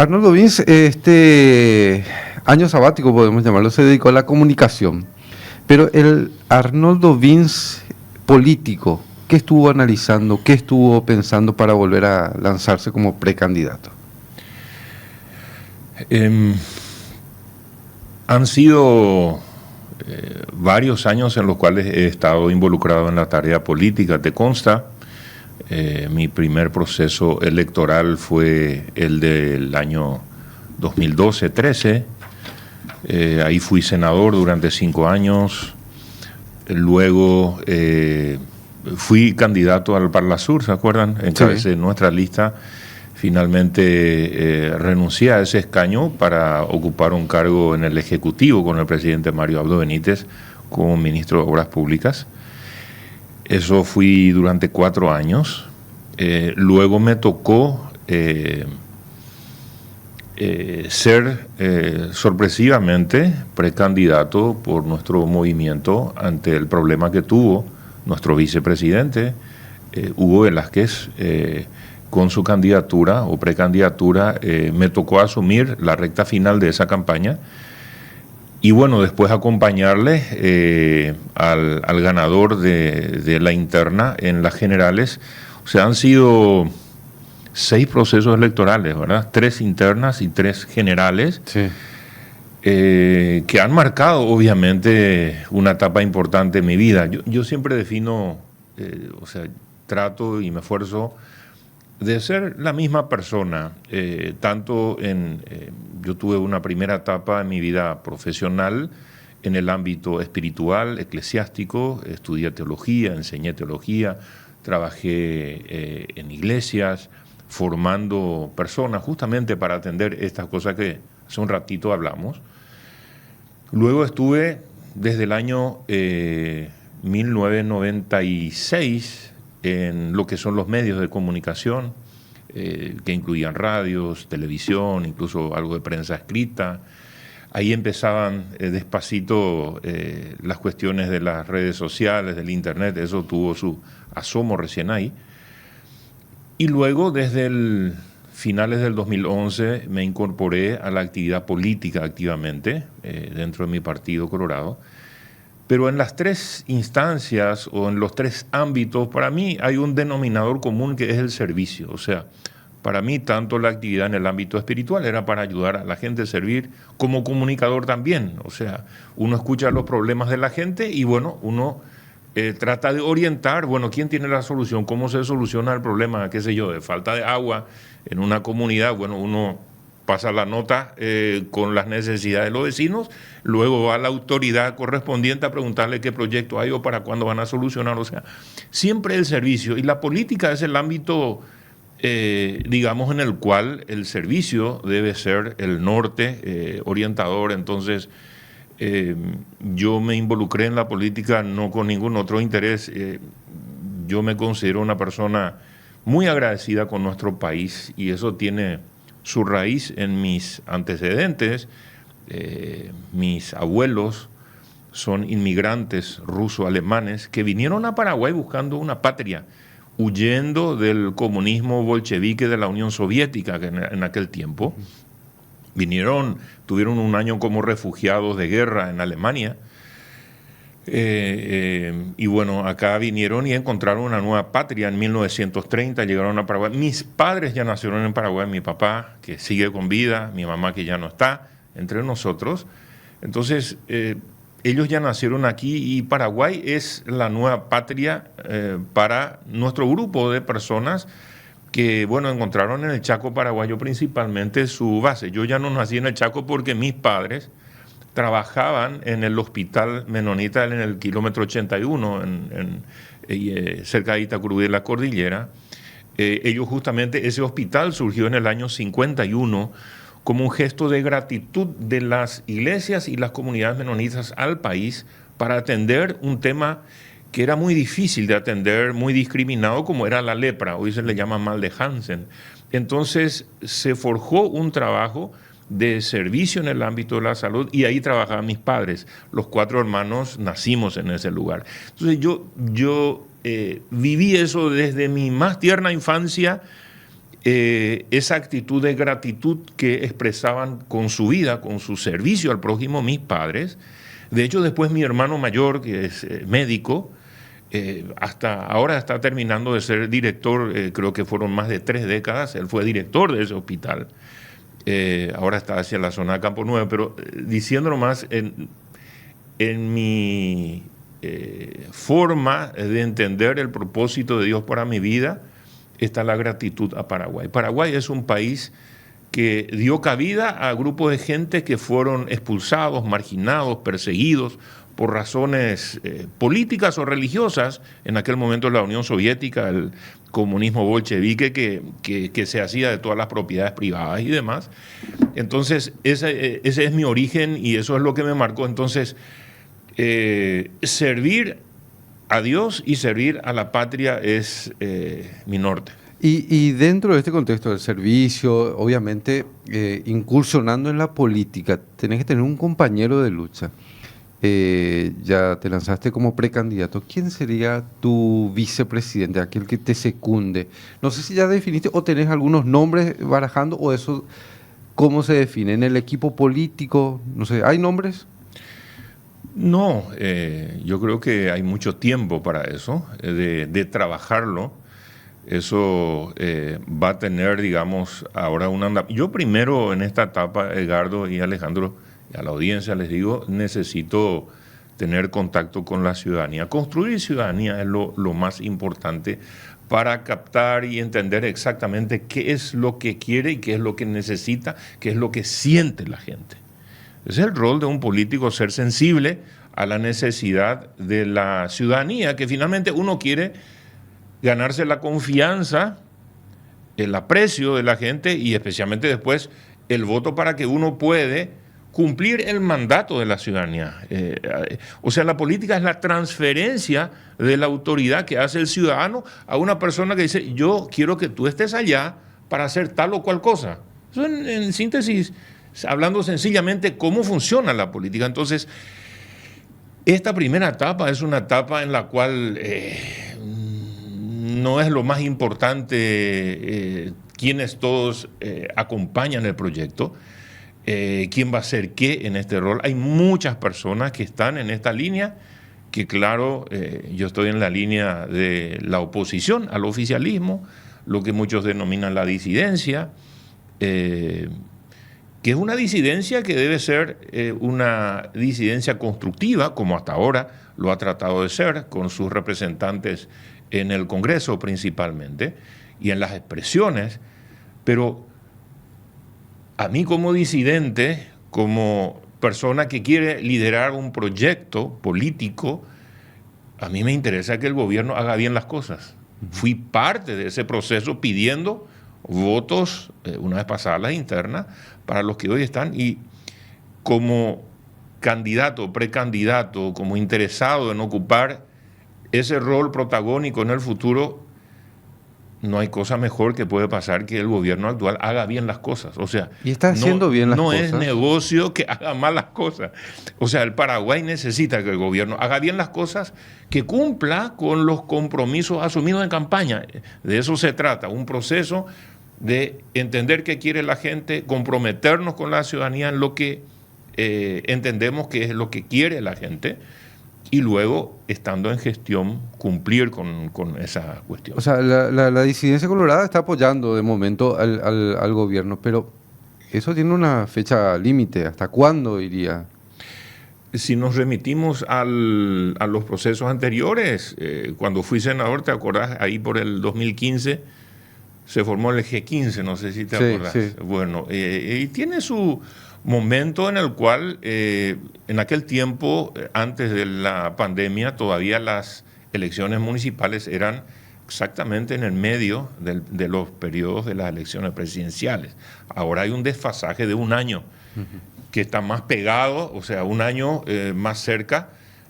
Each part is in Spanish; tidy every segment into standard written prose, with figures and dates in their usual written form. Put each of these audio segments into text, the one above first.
Arnoldo Vince, este año sabático, podemos llamarlo, se dedicó a la comunicación. Pero el Arnoldo Vince político, ¿qué estuvo analizando, qué estuvo pensando para volver a lanzarse como precandidato? Han sido varios años en los cuales he estado involucrado en la tarea política, te consta. Mi primer proceso electoral fue el del año 2012-13. Ahí fui senador durante 5 años. Luego fui candidato al Parlasur, ¿se acuerdan? Encabecé nuestra lista. Finalmente renuncié a ese escaño para ocupar un cargo en el Ejecutivo con el presidente Mario Abdo Benítez como ministro de Obras Públicas. Eso fui durante 4 años. Luego me tocó ser sorpresivamente precandidato por nuestro movimiento ante el problema que tuvo nuestro vicepresidente, Hugo Velázquez, con su candidatura o precandidatura. Me tocó asumir la recta final de esa campaña. Y bueno, después acompañarle al ganador de la interna en las generales. O sea, han sido 6 procesos electorales, ¿verdad? 3 internas y 3 generales, Sí. Que han marcado obviamente una etapa importante en mi vida. Yo siempre defino, o sea, trato y me esfuerzo de ser la misma persona, yo tuve una primera etapa en mi vida profesional en el ámbito espiritual, eclesiástico, estudié teología, enseñé teología, trabajé en iglesias, formando personas justamente para atender estas cosas que hace un ratito hablamos. Luego estuve desde el año 1996 en lo que son los medios de comunicación, que incluían radios, televisión, incluso algo de prensa escrita. Ahí empezaban despacito las cuestiones de las redes sociales, del internet. Eso tuvo su asomo recién ahí. Y luego, desde finales del 2011, me incorporé a la actividad política activamente dentro de mi partido Colorado. Pero en las 3 instancias o en los 3 ámbitos, para mí hay un denominador común que es el servicio. O sea, para mí tanto la actividad en el ámbito espiritual era para ayudar a la gente a servir, como comunicador también. O sea, uno escucha los problemas de la gente y bueno, uno trata de orientar, bueno, ¿quién tiene la solución? ¿Cómo se soluciona el problema, qué sé yo, de falta de agua en una comunidad? Bueno, uno pasa la nota con las necesidades de los vecinos, luego va a la autoridad correspondiente a preguntarle qué proyecto hay o para cuándo van a solucionar. O sea, siempre el servicio. Y la política es el ámbito, digamos, en el cual el servicio debe ser el norte orientador. Entonces, yo me involucré en la política no con ningún otro interés. Yo me considero una persona muy agradecida con nuestro país y eso tiene su raíz en mis antecedentes. Mis abuelos son inmigrantes ruso-alemanes que vinieron a Paraguay buscando una patria, huyendo del comunismo bolchevique de la Unión Soviética que en aquel tiempo. Vinieron, tuvieron un año como refugiados de guerra en Alemania. Y bueno, acá vinieron y encontraron una nueva patria en 1930, llegaron a Paraguay. Mis padres ya nacieron en Paraguay, mi papá que sigue con vida, mi mamá que ya no está entre nosotros. Entonces, ellos ya nacieron aquí y Paraguay es la nueva patria para nuestro grupo de personas que, bueno, encontraron en el Chaco paraguayo principalmente su base. Yo ya no nací en el Chaco porque mis padres trabajaban en el hospital menonita en el kilómetro 81, cerca de Itacurú de la Cordillera. Ellos justamente, ese hospital surgió en el año 51 como un gesto de gratitud de las iglesias y las comunidades menonitas al país para atender un tema que era muy difícil de atender, muy discriminado, como era la lepra. Hoy se le llama mal de Hansen. Entonces se forjó un trabajo de servicio en el ámbito de la salud y ahí trabajaban mis padres. Los 4 hermanos nacimos en ese lugar. Entonces yo viví eso desde mi más tierna infancia esa actitud de gratitud que expresaban con su vida, con su servicio al prójimo, mis padres. De hecho, después mi hermano mayor, que es médico, hasta ahora está terminando de ser director, creo que fueron más de 3 décadas, él fue director de ese hospital, ahora está hacia la zona de Campo Nuevo, pero diciéndolo más, en mi forma de entender el propósito de Dios para mi vida, está la gratitud a Paraguay. Paraguay es un país que dio cabida a grupos de gente que fueron expulsados, marginados, perseguidos por razones políticas o religiosas, en aquel momento la Unión Soviética, el comunismo bolchevique que se hacía de todas las propiedades privadas y demás. Entonces, ese es mi origen y eso es lo que me marcó. Entonces, servir a Dios y servir a la patria es mi norte. Y dentro de este contexto del servicio, obviamente, incursionando en la política, tenés que tener un compañero de lucha. Ya te lanzaste como precandidato. ¿Quién sería tu vicepresidente, aquel que te secunde? No sé si ya definiste o tenés algunos nombres barajando o eso, ¿cómo se define? ¿En el equipo político? No sé, ¿hay nombres? No, yo creo que hay mucho tiempo para eso, de trabajarlo. Eso va a tener, digamos, ahora Yo primero en esta etapa, Edgardo y Alejandro, y a la audiencia les digo, necesito tener contacto con la ciudadanía. Construir ciudadanía es lo más importante para captar y entender exactamente qué es lo que quiere y qué es lo que necesita, qué es lo que siente la gente. Es el rol de un político, ser sensible a la necesidad de la ciudadanía, que finalmente uno quiere ganarse la confianza, el aprecio de la gente y especialmente después el voto para que uno puede cumplir el mandato de la ciudadanía. O sea, la política es la transferencia de la autoridad que hace el ciudadano a una persona que dice, yo quiero que tú estés allá para hacer tal o cual cosa. Eso en síntesis, hablando sencillamente cómo funciona la política. Entonces, esta primera etapa es una etapa en la cual no es lo más importante quienes todos acompañan el proyecto, quién va a hacer qué en este rol. Hay muchas personas que están en esta línea, que claro, yo estoy en la línea de la oposición al oficialismo, lo que muchos denominan la disidencia, que es una disidencia que debe ser una disidencia constructiva, como hasta ahora lo ha tratado de ser, con sus representantes en el Congreso principalmente, y en las expresiones, pero a mí como disidente, como persona que quiere liderar un proyecto político, a mí me interesa que el gobierno haga bien las cosas. Fui parte de ese proceso pidiendo votos, una vez pasadas las internas, para los que hoy están, y como candidato, precandidato, como interesado en ocupar ese rol protagónico en el futuro, no hay cosa mejor que puede pasar que el gobierno actual haga bien las cosas. O sea, y está haciendo bien las no cosas. Es negocio que haga mal las cosas. O sea, el Paraguay necesita que el gobierno haga bien las cosas, que cumpla con los compromisos asumidos en campaña. De eso se trata, un proceso de entender qué quiere la gente, comprometernos con la ciudadanía en lo que entendemos que es lo que quiere la gente, y luego, estando en gestión, cumplir con esa cuestión. O sea, la disidencia colorada está apoyando de momento al gobierno, pero eso tiene una fecha límite. ¿Hasta cuándo iría? Si nos remitimos a los procesos anteriores, cuando fui senador, ¿te acordás? Ahí por el 2015 se formó el G15, no sé si te acordás. Sí. Bueno, y tiene su momento en el cual, en aquel tiempo, antes de la pandemia, todavía las elecciones municipales eran exactamente en el medio de los periodos de las elecciones presidenciales. Ahora hay un desfasaje de un año que está más pegado, o sea, un año más cerca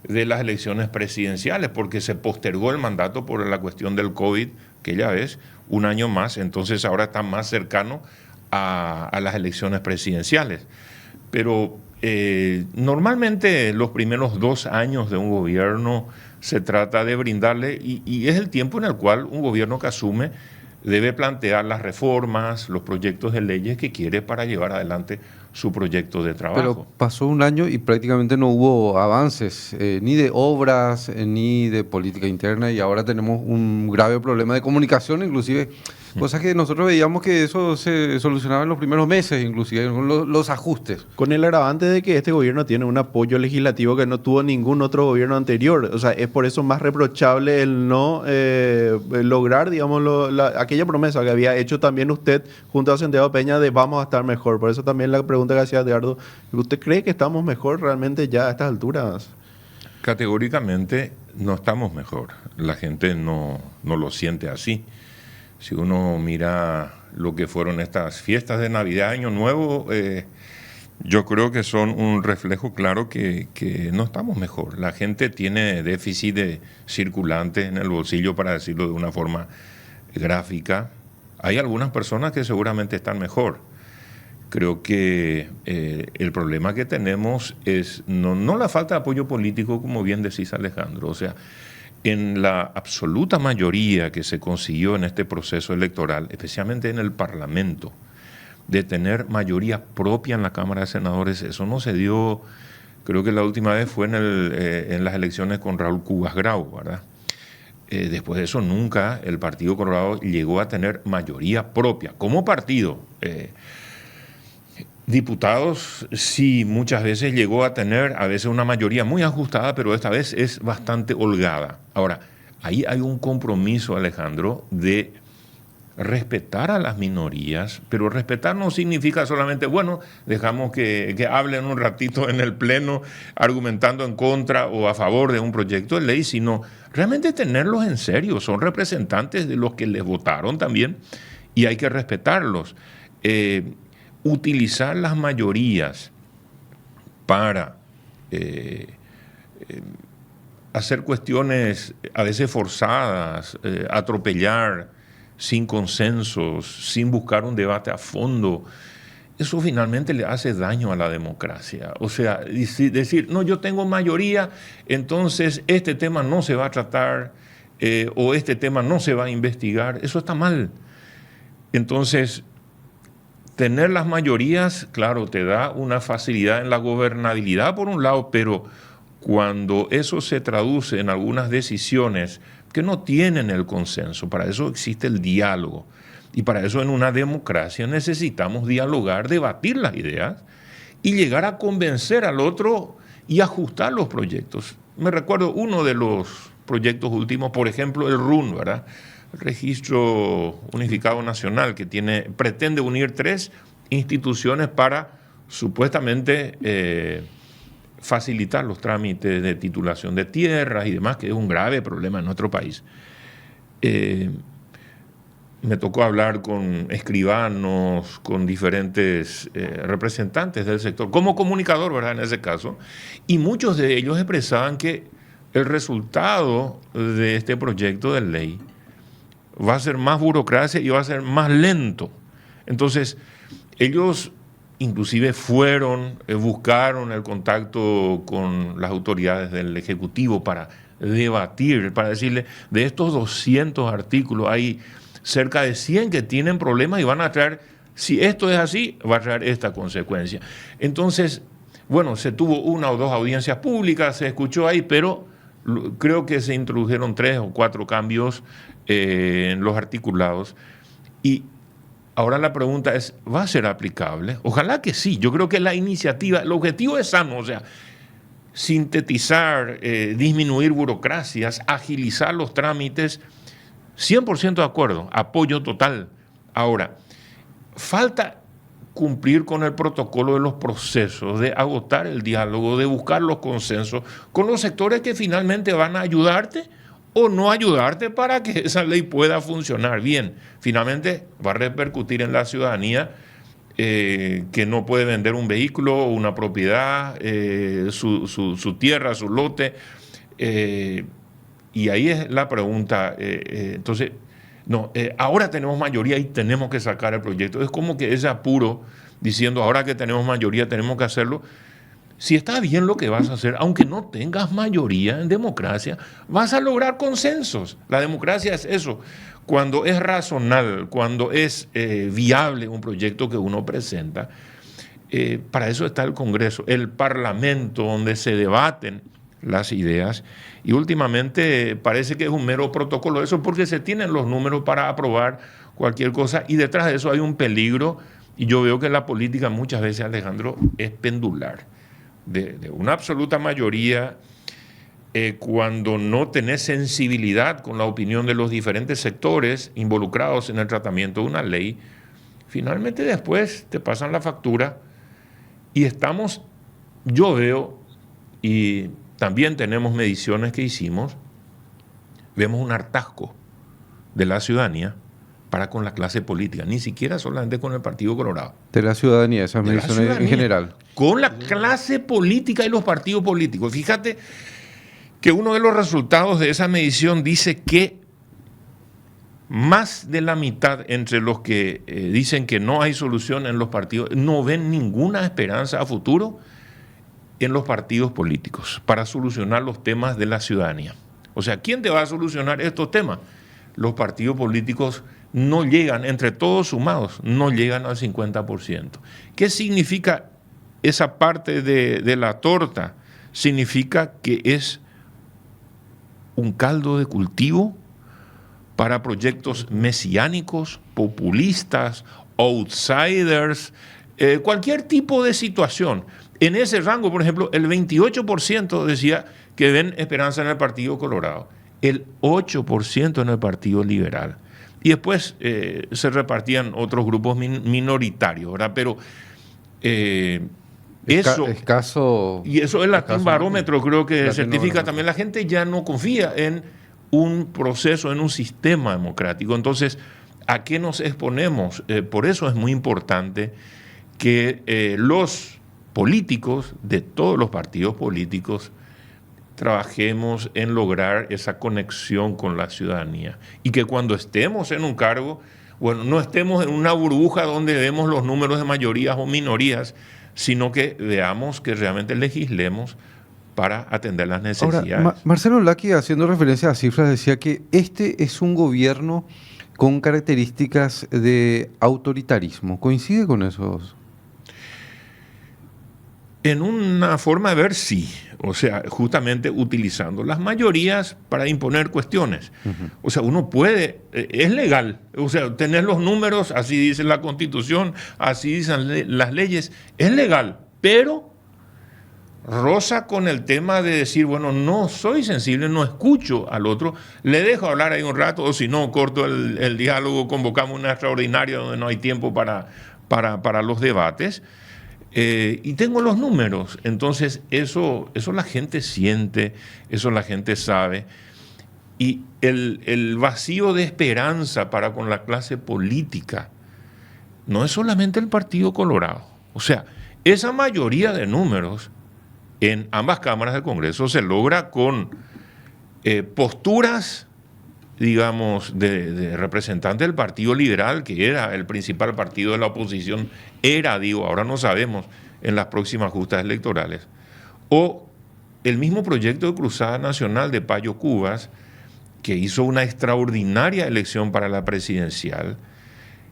de las elecciones presidenciales, porque se postergó el mandato por la cuestión del COVID, que ya ves, un año más, entonces ahora está más cercano a las elecciones presidenciales. Pero normalmente los primeros 2 años de un gobierno se trata de brindarle, y es el tiempo en el cual un gobierno que asume debe plantear las reformas, los proyectos de leyes que quiere para llevar adelante su proyecto de trabajo. Pero pasó un año y prácticamente no hubo avances, ni de obras, ni de política interna, y ahora tenemos un grave problema de comunicación, inclusive, cosas que nosotros veíamos que eso se solucionaba en los primeros meses, inclusive con los ajustes. Con el agravante de que este gobierno tiene un apoyo legislativo que no tuvo ningún otro gobierno anterior. O sea, es por eso más reprochable el no lograr, digamos, aquella promesa que había hecho también usted junto a Santiago Peña de vamos a estar mejor. Por eso también la pregunta que hacía Edgardo, ¿usted cree que estamos mejor realmente ya a estas alturas? Categóricamente no estamos mejor. La gente no lo siente así. Si uno mira lo que fueron estas fiestas de Navidad, Año Nuevo, yo creo que son un reflejo claro que no estamos mejor. La gente tiene déficit de circulante en el bolsillo, para decirlo de una forma gráfica. Hay algunas personas que seguramente están mejor. Creo que el problema que tenemos es no la falta de apoyo político, como bien decís, Alejandro. O sea, en la absoluta mayoría que se consiguió en este proceso electoral, especialmente en el Parlamento, de tener mayoría propia en la Cámara de Senadores, eso no se dio, creo que la última vez fue en las elecciones con Raúl Cubas Grau, ¿verdad? Después de eso nunca el Partido Colorado llegó a tener mayoría propia como partido. Diputados sí muchas veces llegó a tener a veces una mayoría muy ajustada, pero esta vez es bastante holgada. Ahora, ahí hay un compromiso, Alejandro, de respetar a las minorías, pero respetar no significa solamente, bueno, dejamos que hablen un ratito en el Pleno argumentando en contra o a favor de un proyecto de ley, sino realmente tenerlos en serio. Son representantes de los que les votaron también y hay que respetarlos. Utilizar las mayorías para hacer cuestiones a veces forzadas, atropellar, sin consensos, sin buscar un debate a fondo, eso finalmente le hace daño a la democracia. O sea, decir, no, yo tengo mayoría, entonces este tema no se va a tratar o este tema no se va a investigar, eso está mal. Entonces, tener las mayorías, claro, te da una facilidad en la gobernabilidad por un lado, pero cuando eso se traduce en algunas decisiones que no tienen el consenso, para eso existe el diálogo. Y para eso en una democracia necesitamos dialogar, debatir las ideas y llegar a convencer al otro y ajustar los proyectos. Me recuerdo uno de los proyectos últimos, por ejemplo, el RUN, ¿verdad? El Registro Unificado Nacional, que pretende unir 3 instituciones para supuestamente facilitar los trámites de titulación de tierras y demás, que es un grave problema en nuestro país. Me tocó hablar con escribanos, con diferentes representantes del sector, como comunicador, ¿verdad?, en ese caso, y muchos de ellos expresaban que el resultado de este proyecto de ley va a ser más burocracia y va a ser más lento. Entonces, ellos inclusive buscaron el contacto con las autoridades del Ejecutivo para debatir, para decirle, de estos 200 artículos hay cerca de 100 que tienen problemas y van a traer, si esto es así, va a traer esta consecuencia. Entonces, bueno, se tuvo 1 o 2 audiencias públicas, se escuchó ahí, pero creo que se introdujeron 3 o 4 cambios en los articulados. Y ahora la pregunta es, ¿va a ser aplicable? Ojalá que sí. Yo creo que la iniciativa, el objetivo es sano, o sea, sintetizar, disminuir burocracias, agilizar los trámites, 100% de acuerdo, apoyo total. Ahora, falta cumplir con el protocolo de los procesos, de agotar el diálogo, de buscar los consensos con los sectores que finalmente van a ayudarte o no ayudarte para que esa ley pueda funcionar bien. Finalmente va a repercutir en la ciudadanía que no puede vender un vehículo, una propiedad, su tierra, su lote. Y ahí es la pregunta. Entonces, no, ahora tenemos mayoría y tenemos que sacar el proyecto. Es como que ese apuro diciendo, ahora que tenemos mayoría tenemos que hacerlo. si está bien lo que vas a hacer, aunque no tengas mayoría en democracia, vas a lograr consensos. La democracia es eso. Cuando es razonal, cuando es viable un proyecto que uno presenta, para eso está el Congreso, el Parlamento, donde se debaten las ideas. Y últimamente parece que es un mero protocolo eso, porque se tienen los números para aprobar cualquier cosa, y detrás de eso hay un peligro. Y yo veo que la política muchas veces, Alejandro, es pendular. De una absoluta mayoría, cuando no tenés sensibilidad con la opinión de los diferentes sectores involucrados en el tratamiento de una ley, finalmente después te pasan la factura. Y estamos, yo veo, y también tenemos mediciones que hicimos, vemos un hartazgo de la ciudadanía para con la clase política, ni siquiera solamente con el Partido Colorado. De la ciudadanía, esas mediciones en general. Con la clase política y los partidos políticos. Fíjate que uno de los resultados de esa medición dice que más de la mitad entre los que dicen que no hay solución en los partidos, no ven ninguna esperanza a futuro en los partidos políticos para solucionar los temas de la ciudadanía. O sea, ¿quién te va a solucionar estos temas? Los partidos políticos no llegan, entre todos sumados, no llegan al 50%. ¿Qué significa esa parte de la torta? Significa que es un caldo de cultivo para proyectos mesiánicos, populistas, outsiders, cualquier tipo de situación. En ese rango, por ejemplo, el 28% decía que ven esperanza en el Partido Colorado, el 8% en el Partido Liberal. Y después se repartían otros grupos minoritarios, ¿verdad? Pero eso... Escaso... Y eso el Latin Barómetro creo que certifica también. La gente ya no confía en un proceso, en un sistema democrático. Entonces, ¿a qué nos exponemos? Por eso es muy importante que los políticos de todos los partidos políticos trabajemos en lograr esa conexión con la ciudadanía y que cuando estemos en un cargo, bueno, no estemos en una burbuja donde vemos los números de mayorías o minorías, sino que veamos que realmente legislemos para atender las necesidades. Ahora, Marcelo Lacchi, haciendo referencia a cifras, decía que este es un gobierno con características de autoritarismo. ¿Coincide con eso? En una forma de ver, sí. O sea, justamente utilizando las mayorías para imponer cuestiones. O sea, uno puede, es legal. O sea, tener los números, así dice la Constitución, así dicen las leyes, es legal. Pero roza con el tema de decir, bueno, no soy sensible, no escucho al otro, le dejo hablar ahí un rato, o si no, corto el diálogo, convocamos una extraordinaria donde no hay tiempo para los debates. Y tengo los números, entonces eso la gente siente, eso la gente sabe. Y el vacío de esperanza para con la clase política no es solamente el Partido Colorado. O sea, esa mayoría de números en ambas cámaras del Congreso se logra con posturas, digamos, de representantes del Partido Liberal, que era el principal partido de la oposición, ahora no sabemos en las próximas justas electorales, o el mismo proyecto de Cruzada Nacional de Payo Cubas, que hizo una extraordinaria elección para la presidencial,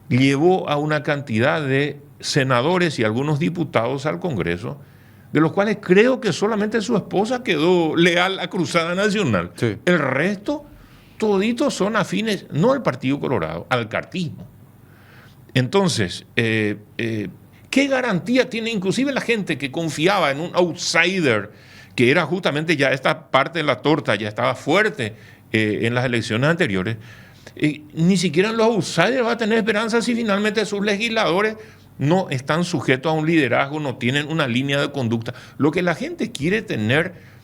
llevó a una cantidad de senadores y algunos diputados al Congreso, de los cuales creo que solamente su esposa quedó leal a Cruzada Nacional. Sí. El resto... toditos son afines, no al Partido Colorado, al cartismo. Entonces, ¿qué garantía tiene inclusive la gente que confiaba en un outsider, que era justamente ya esta parte de la torta, ya estaba fuerte en las elecciones anteriores? Ni siquiera los outsiders van a tener esperanza si finalmente sus legisladores no están sujetos a un liderazgo, no tienen una línea de conducta. Lo que la gente quiere tener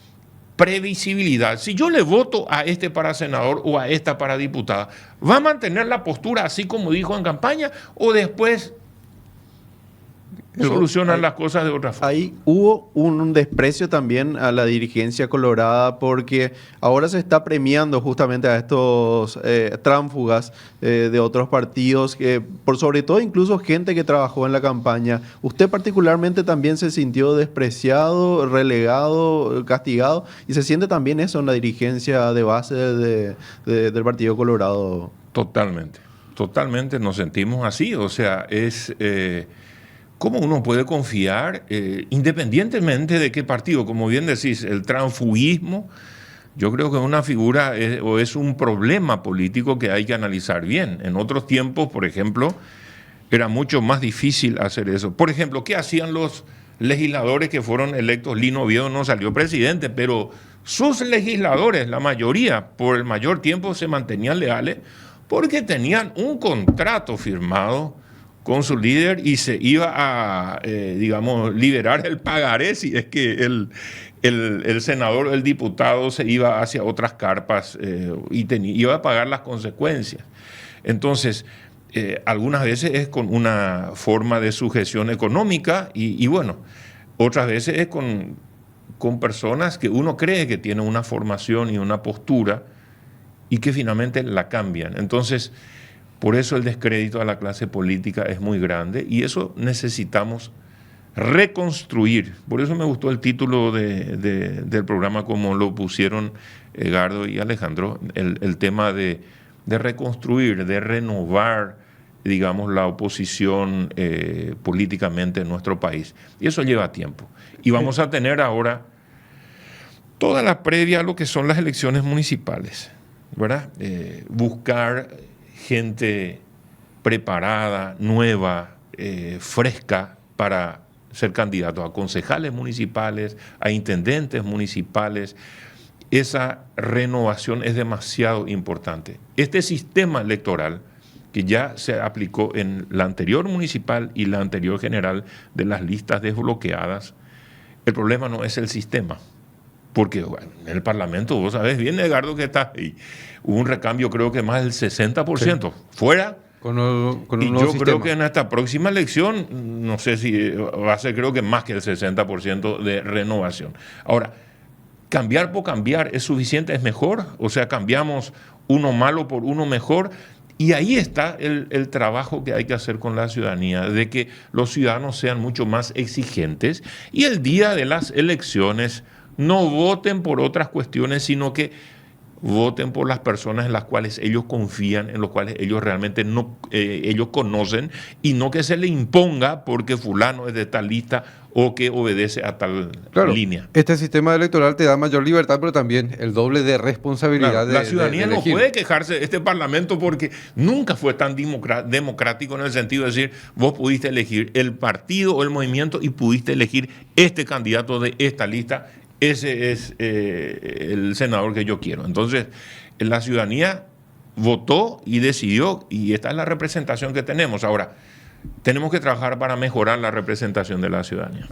previsibilidad. Si yo le voto a este para senador o a esta para diputada, ¿va a mantener la postura así como dijo en campaña o después solucionan las cosas de otra forma. Ahí hubo un desprecio también a la dirigencia colorada porque ahora se está premiando justamente a estos tránsfugas de otros partidos, que por sobre todo incluso gente que trabajó en la campaña. ¿Usted particularmente también se sintió despreciado, relegado, castigado? ¿Y se siente también eso en la dirigencia de base del Partido Colorado? Totalmente nos sentimos así. O sea, es... ¿Cómo uno puede confiar, independientemente de qué partido? Como bien decís, el transfugismo, yo creo que es una figura o es un problema político que hay que analizar bien. En otros tiempos, por ejemplo, era mucho más difícil hacer eso. Por ejemplo, ¿qué hacían los legisladores que fueron electos? Lino Oviedo no salió presidente, pero sus legisladores, la mayoría, por el mayor tiempo se mantenían leales porque tenían un contrato firmado con su líder y se iba a, digamos, liberar el pagaré si es que el senador o el diputado se iba hacia otras carpas iba a pagar las consecuencias. Entonces, algunas veces es con una forma de sujeción económica y bueno, otras veces es con personas que uno cree que tienen una formación y una postura y que finalmente la cambian. Entonces, por eso el descrédito a la clase política es muy grande y eso necesitamos reconstruir. Por eso me gustó el título del programa como lo pusieron Edgardo y Alejandro, el tema de reconstruir, de renovar, digamos, la oposición políticamente en nuestro país. Y eso lleva tiempo. Y vamos a tener ahora toda la previa a lo que son las elecciones municipales, ¿verdad? Buscar gente preparada, nueva, fresca para ser candidato a concejales municipales, a intendentes municipales. Esa renovación es demasiado importante. Este sistema electoral que ya se aplicó en la anterior municipal y la anterior general de las listas desbloqueadas, el problema no es el sistema. Porque bueno, en el Parlamento, vos sabés bien, Edgardo, que está ahí. Hubo un recambio, creo que más del 60%. Sí. Fuera. Con un y nuevo yo sistema. creo que en esta próxima elección, no sé si va a ser, creo que más que el 60% de renovación. Ahora, cambiar por cambiar es suficiente, es mejor. O sea, cambiamos uno malo por uno mejor. Y ahí está el trabajo que hay que hacer con la ciudadanía, de que los ciudadanos sean mucho más exigentes y el día de las elecciones no voten por otras cuestiones, sino que voten por las personas en las cuales ellos confían, en las cuales ellos realmente ellos conocen, y no que se le imponga porque fulano es de tal lista o que obedece a tal línea. Este sistema electoral te da mayor libertad, pero también el doble de responsabilidad. Claro, la ciudadanía no puede quejarse de este Parlamento porque nunca fue tan democrático en el sentido de decir, vos pudiste elegir el partido o el movimiento y pudiste elegir este candidato de esta lista. Ese es el senador que yo quiero. Entonces, la ciudadanía votó y decidió, y esta es la representación que tenemos. Ahora, tenemos que trabajar para mejorar la representación de la ciudadanía.